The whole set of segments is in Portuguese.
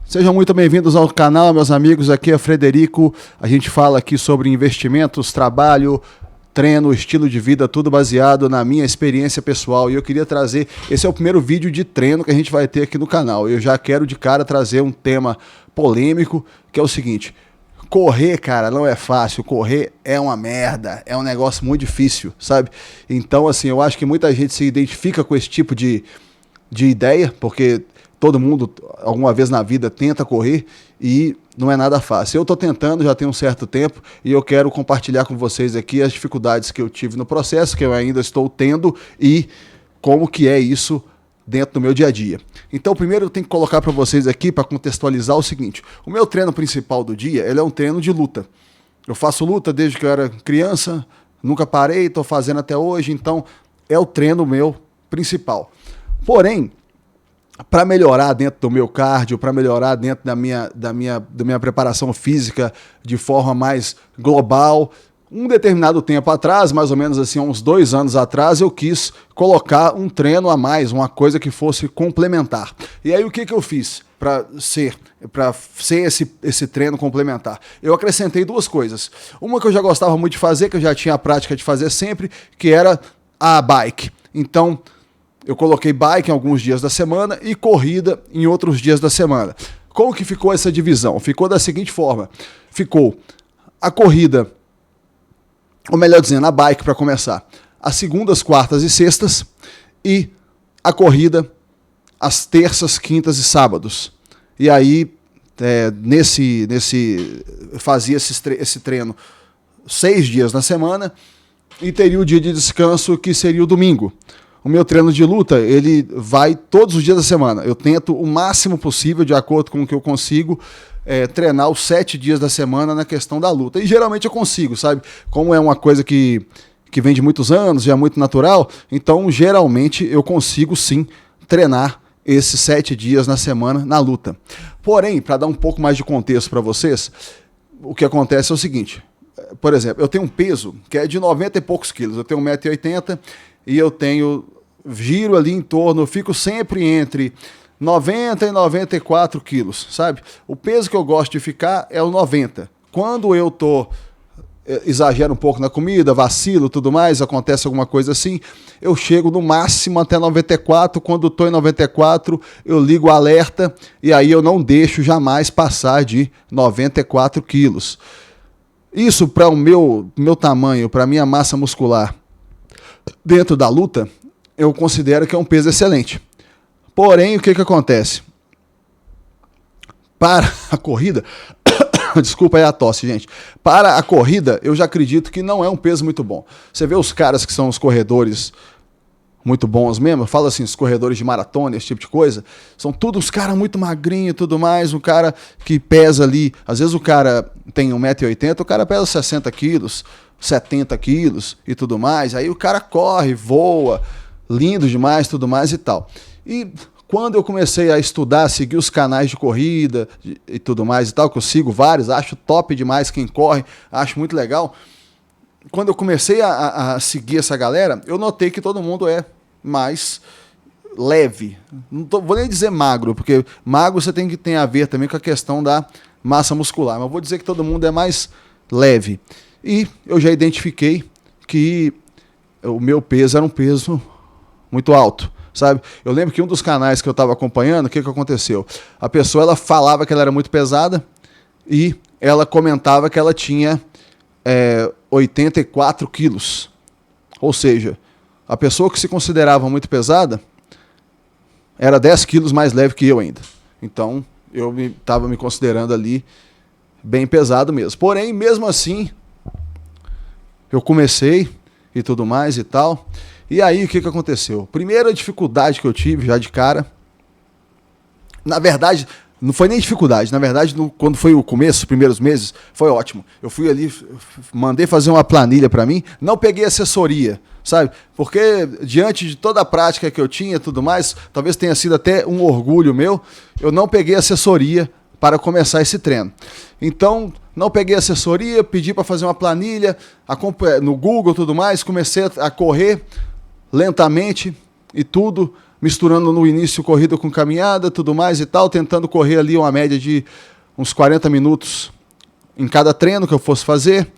Sejam muito bem-vindos ao canal, meus amigos. Aqui é Frederico. A gente fala aqui sobre investimentos, trabalho, treino, estilo de vida, tudo baseado na minha experiência pessoal. E eu queria trazer... Esse é o primeiro vídeo de treino que a gente vai ter aqui no canal. Eu já quero de cara trazer um tema polêmico, que é o seguinte: correr, cara, não é fácil. Correr é uma merda, é um negócio muito difícil, sabe? Então, assim, eu acho que muita gente se identifica com esse tipo de ideia, porque todo mundo, alguma vez na vida, tenta correr e não é nada fácil. Eu estou tentando já tem um certo tempo e eu quero compartilhar com vocês aqui as dificuldades que eu tive no processo, que eu ainda estou tendo e como que é isso dentro do meu dia a dia. Então, primeiro eu tenho que colocar para vocês aqui, para contextualizar, o seguinte: o meu treino principal do dia, ele é um treino de luta. Eu faço luta desde que eu era criança, nunca parei, estou fazendo até hoje, então é o treino meu principal. Porém, para melhorar dentro do meu cardio, para melhorar dentro da minha preparação física de forma mais global, um determinado tempo atrás, mais ou menos assim, uns 2 anos atrás, eu quis colocar um treino a mais, uma coisa que fosse complementar. E aí o que eu fiz para ser esse treino complementar? Eu acrescentei 2 coisas. Uma que eu já gostava muito de fazer, que eu já tinha a prática de fazer sempre, que era a bike. Então, eu coloquei bike em alguns dias da semana e corrida em outros dias da semana. Como que ficou essa divisão? Ficou da seguinte forma: ficou a corrida, ou melhor dizendo, a bike para começar, às segundas, quartas e sextas, e a corrida às terças, quintas e sábados. E aí, fazia esse treino 6 dias na semana e teria o dia de descanso, que seria o domingo. O meu treino de luta, ele vai todos os dias da semana. Eu tento o máximo possível, de acordo com o que eu consigo, treinar os 7 dias da semana na questão da luta. E geralmente eu consigo, sabe? Como é uma coisa que vem de muitos anos, já é muito natural, então geralmente eu consigo sim treinar esses 7 dias na semana na luta. Porém, para dar um pouco mais de contexto para vocês, o que acontece é o seguinte: por exemplo, eu tenho um peso que é de 90 e poucos quilos. Eu tenho 1,80 m e eu giro ali em torno, eu fico sempre entre 90 e 94 quilos, sabe? O peso que eu gosto de ficar é o 90. Quando eu exagero um pouco na comida, vacilo, tudo mais, acontece alguma coisa assim, eu chego no máximo até 94. Quando estou em 94, eu ligo o alerta e aí eu não deixo jamais passar de 94 quilos. Isso, para o meu tamanho, para a minha massa muscular dentro da luta, eu considero que é um peso excelente. Porém, o que acontece? Para a corrida, desculpa aí a tosse, gente. Para a corrida, eu já acredito que não é um peso muito bom. Você vê os caras que são os corredores muito bons mesmo, eu falo assim, os corredores de maratona, esse tipo de coisa, são todos os caras muito magrinhos e tudo mais, um cara que pesa ali, às vezes o cara tem 1,80 m, o cara pesa 60 quilos, 70 quilos e tudo mais, aí o cara corre, voa, lindo demais, tudo mais e tal. E quando eu comecei a estudar, seguir os canais de corrida e tudo mais e tal, que eu sigo vários, acho top demais quem corre, acho muito legal. Quando eu comecei a seguir essa galera, eu notei que todo mundo é mais leve. Vou nem dizer magro, porque magro você tem a ver também com a questão da massa muscular, mas vou dizer que todo mundo é mais leve. E eu já identifiquei que o meu peso era um peso muito alto, sabe? Eu lembro que um dos canais que eu estava acompanhando, o que aconteceu? A pessoa, ela falava que ela era muito pesada e ela comentava que ela tinha 84 quilos. Ou seja, a pessoa que se considerava muito pesada era 10 quilos mais leve que eu ainda. Então, eu estava me considerando ali bem pesado mesmo. Porém, mesmo assim, eu comecei e tudo mais e tal. E aí, o que aconteceu? Primeira dificuldade que eu tive já de cara, na verdade, não foi nem dificuldade, na verdade, quando foi o começo, os primeiros meses, foi ótimo. Eu fui ali, mandei fazer uma planilha para mim, não peguei assessoria, sabe? Porque diante de toda a prática que eu tinha e tudo mais, talvez tenha sido até um orgulho meu, eu não peguei assessoria para começar esse treino. Então, não peguei assessoria, pedi para fazer uma planilha, no Google e tudo mais, comecei a correr lentamente e tudo, misturando no início corrida com caminhada, tudo mais e tal, tentando correr ali uma média de uns 40 minutos em cada treino que eu fosse fazer.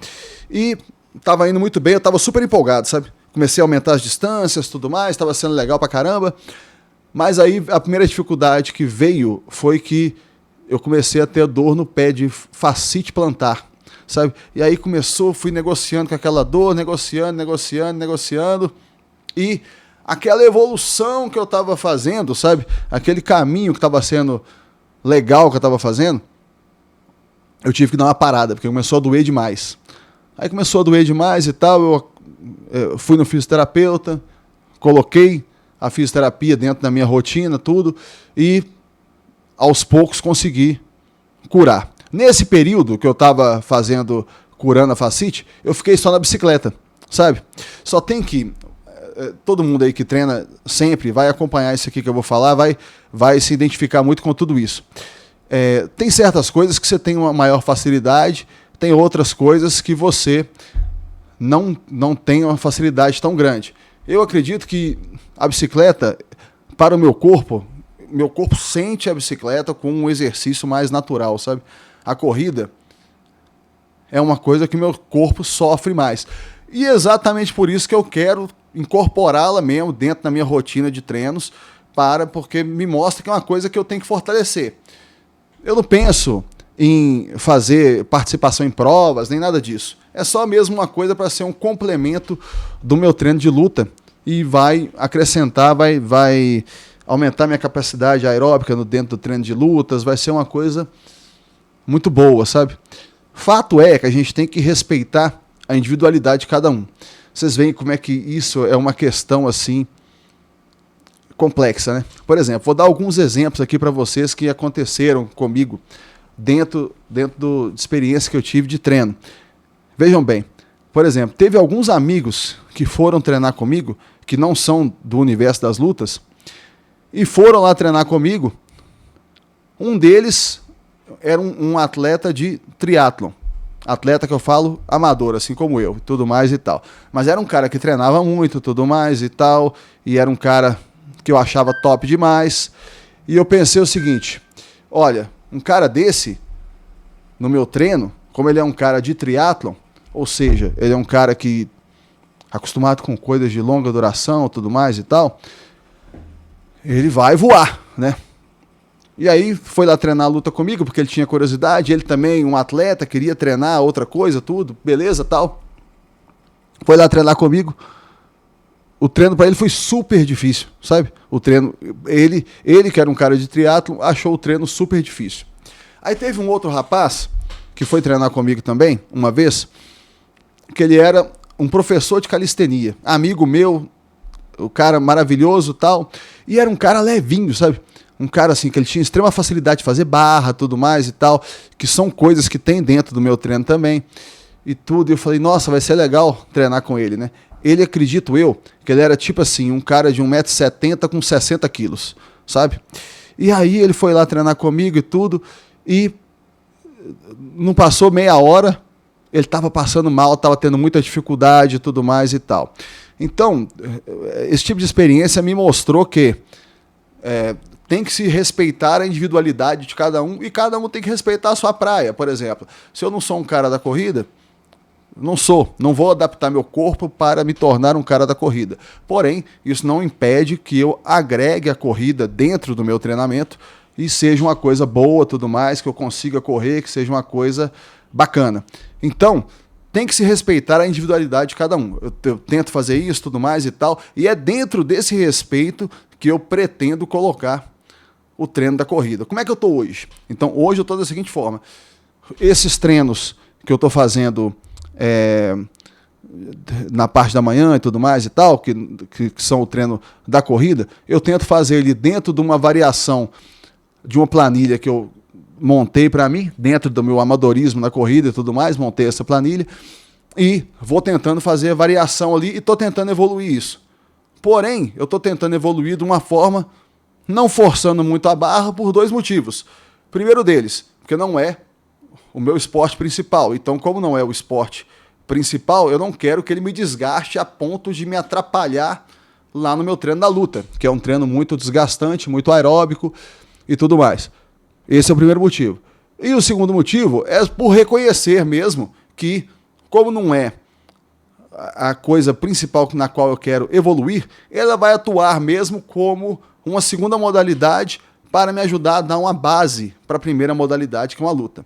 E estava indo muito bem, eu estava super empolgado, sabe? Comecei a aumentar as distâncias, tudo mais, estava sendo legal pra caramba. Mas aí a primeira dificuldade que veio foi que eu comecei a ter dor no pé de fascite plantar, sabe? E aí fui negociando com aquela dor, negociando. E aquela evolução que eu estava fazendo, sabe? Aquele caminho que estava sendo legal que eu estava fazendo, eu tive que dar uma parada, porque começou a doer demais. Aí começou a doer demais e tal, eu fui no fisioterapeuta, coloquei a fisioterapia dentro da minha rotina, tudo, e aos poucos consegui curar. Nesse período que eu estava curando a fascite, eu fiquei só na bicicleta, sabe? Só tem que... todo mundo aí que treina sempre vai acompanhar isso aqui que eu vou falar, vai se identificar muito com tudo isso. Tem certas coisas que você tem uma maior facilidade, tem outras coisas que você não tem uma facilidade tão grande. Eu acredito que a bicicleta, para o meu corpo sente a bicicleta como um exercício mais natural, sabe? A corrida é uma coisa que meu corpo sofre mais. E é exatamente por isso que eu quero incorporá-la mesmo dentro da minha rotina de treinos, porque me mostra que é uma coisa que eu tenho que fortalecer. Eu não penso em fazer participação em provas, nem nada disso. É só mesmo uma coisa para ser um complemento do meu treino de luta e vai acrescentar, vai aumentar minha capacidade aeróbica dentro do treino de lutas, vai ser uma coisa muito boa, sabe? Fato é que a gente tem que respeitar a individualidade de cada um. Vocês veem como é que isso é uma questão assim complexa, né? Por exemplo, vou dar alguns exemplos aqui para vocês que aconteceram comigo dentro de experiência que eu tive de treino. Vejam bem, por exemplo, teve alguns amigos que foram treinar comigo, que não são do universo das lutas, e foram lá treinar comigo. Um deles era um atleta de triatlon. Atleta que eu falo amador, assim como eu, tudo mais e tal. Mas era um cara que treinava muito, tudo mais e tal, e era um cara que eu achava top demais. E eu pensei o seguinte, olha, um cara desse, no meu treino, como ele é um cara de triatlon, ou seja, ele é um cara que acostumado com coisas de longa duração, tudo mais e tal, ele vai voar, né? E aí foi lá treinar a luta comigo, porque ele tinha curiosidade, ele também, um atleta, queria treinar outra coisa, tudo, beleza, tal. Foi lá treinar comigo. O treino para ele foi super difícil, sabe? O treino, ele que era um cara de triatlo, achou o treino super difícil. Aí teve um outro rapaz que foi treinar comigo também, uma vez, que ele era um professor de calistenia, amigo meu, o cara maravilhoso e tal, e era um cara levinho, sabe? Um cara assim, que ele tinha extrema facilidade de fazer barra, tudo mais e tal, que são coisas que tem dentro do meu treino também, e tudo, e eu falei, nossa, vai ser legal treinar com ele, né? Ele, acredito eu, que ele era tipo assim, um cara de 1,70 m com 60 quilos, sabe? E aí ele foi lá treinar comigo e tudo, e não passou meia hora, ele estava passando mal, estava tendo muita dificuldade e tudo mais e tal. Então, esse tipo de experiência me mostrou que tem que se respeitar a individualidade de cada um e cada um tem que respeitar a sua praia. Por exemplo, se eu não sou um cara da corrida, não vou adaptar meu corpo para me tornar um cara da corrida. Porém, isso não impede que eu agregue a corrida dentro do meu treinamento e seja uma coisa boa, tudo mais, que eu consiga correr, que seja uma coisa bacana. Então, tem que se respeitar a individualidade de cada um. Eu tento fazer isso, tudo mais e tal, e é dentro desse respeito que eu pretendo colocar o treino da corrida. Como é que eu estou hoje? Então, hoje eu estou da seguinte forma. Esses treinos que eu estou fazendo na parte da manhã e tudo mais e tal, que são o treino da corrida, eu tento fazer ele dentro de uma variação de uma planilha que eu montei para mim, dentro do meu amadorismo na corrida e tudo mais, montei essa planilha e vou tentando fazer a variação ali e estou tentando evoluir isso. Porém, eu estou tentando evoluir de uma forma não forçando muito a barra por dois motivos. Primeiro deles, porque não é o meu esporte principal. Então, como não é o esporte principal, eu não quero que ele me desgaste a ponto de me atrapalhar lá no meu treino da luta, que é um treino muito desgastante, muito aeróbico e tudo mais. Esse é o primeiro motivo. E o segundo motivo é por reconhecer mesmo que, como não é a coisa principal na qual eu quero evoluir, ela vai atuar mesmo como uma segunda modalidade para me ajudar a dar uma base para a primeira modalidade, que é uma luta.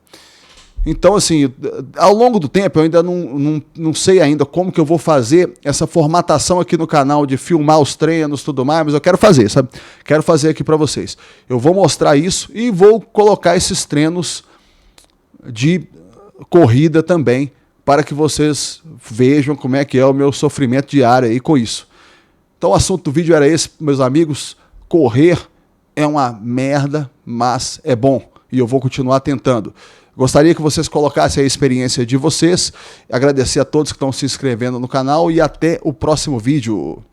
Então, assim, ao longo do tempo, eu ainda não sei ainda como que eu vou fazer essa formatação aqui no canal de filmar os treinos e tudo mais, mas eu quero fazer, sabe? Quero fazer aqui para vocês. Eu vou mostrar isso e vou colocar esses treinos de corrida também, para que vocês vejam como é que é o meu sofrimento diário aí com isso. Então, o assunto do vídeo era esse, meus amigos. Correr é uma merda, mas é bom. E eu vou continuar tentando. Gostaria que vocês colocassem a experiência de vocês. Agradecer a todos que estão se inscrevendo no canal e até o próximo vídeo.